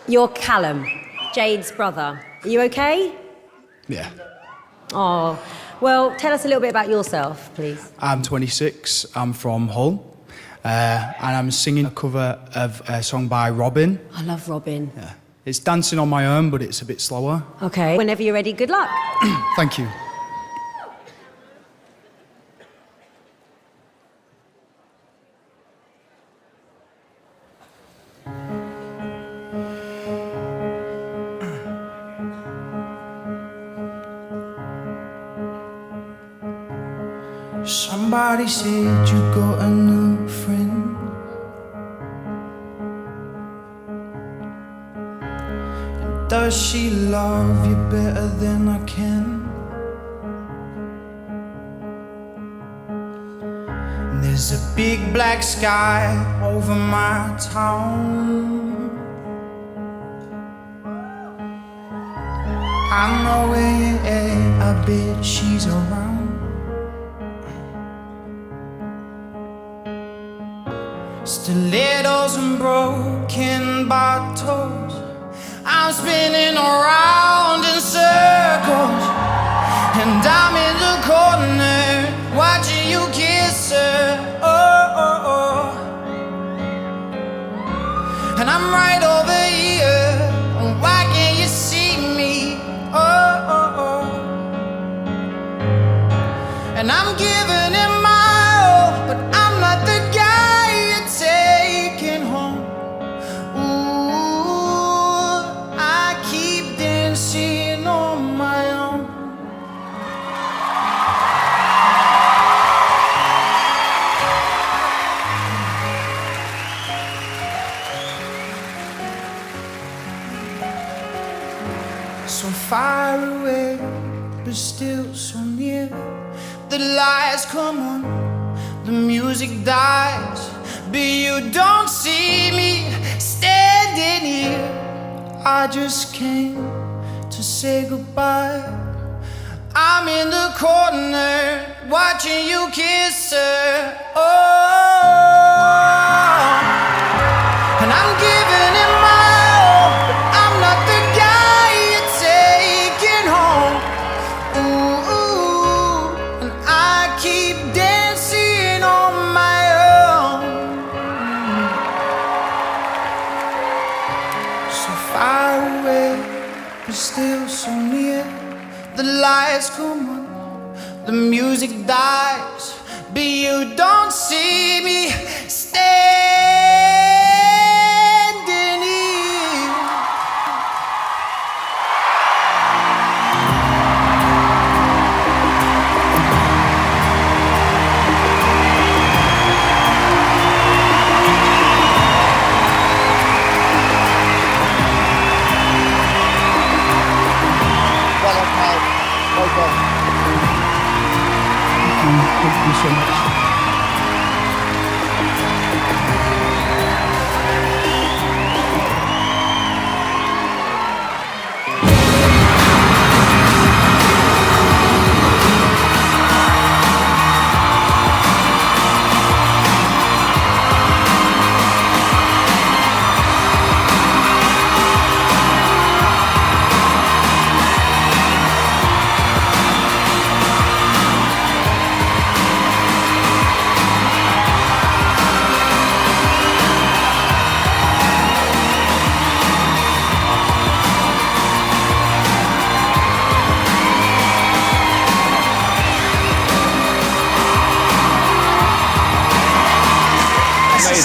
You're Calum, Jade's brother. Are you okay? Yeah. Oh, well, tell us a little bit about yourself, please. I'm 26, I'm from Hull, and I'm singing a cover of a song by Robin. I love Robin. Yeah. It's dancing on my own, but it's a bit slower. Okay, whenever you're ready, good luck. Thank you. Somebody said you got a new friend. And does she love you better than I can? And there's a big black sky over my town. I know where you're at, I bet she's around. Stilettos and broken bottles, I'm spinning around in circles, and I'm in the corner watching you kiss her. Oh, oh, oh. And I'm right over here, why can't you see me? Oh, oh, oh. And I'm giving it my all, but I'm not the guy taking home. Ooh, I keep dancing on my own. So far away, but still so near. The lights come on, the music dies, but you don't see me standing here. I just came to say goodbye. I'm in the corner watching you kiss her. Oh, and I'm giving it my all, but I'm not the guy you're taking home. Ooh, and I keep dancing on my own. Far away, but still so near. The lights come on, the music dies, but you don't see me standing here. Thank you so much.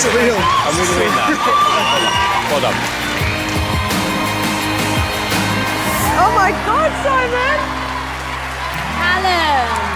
Surreal. I'm really reading that. Well done. Oh my God, Simon! Calum!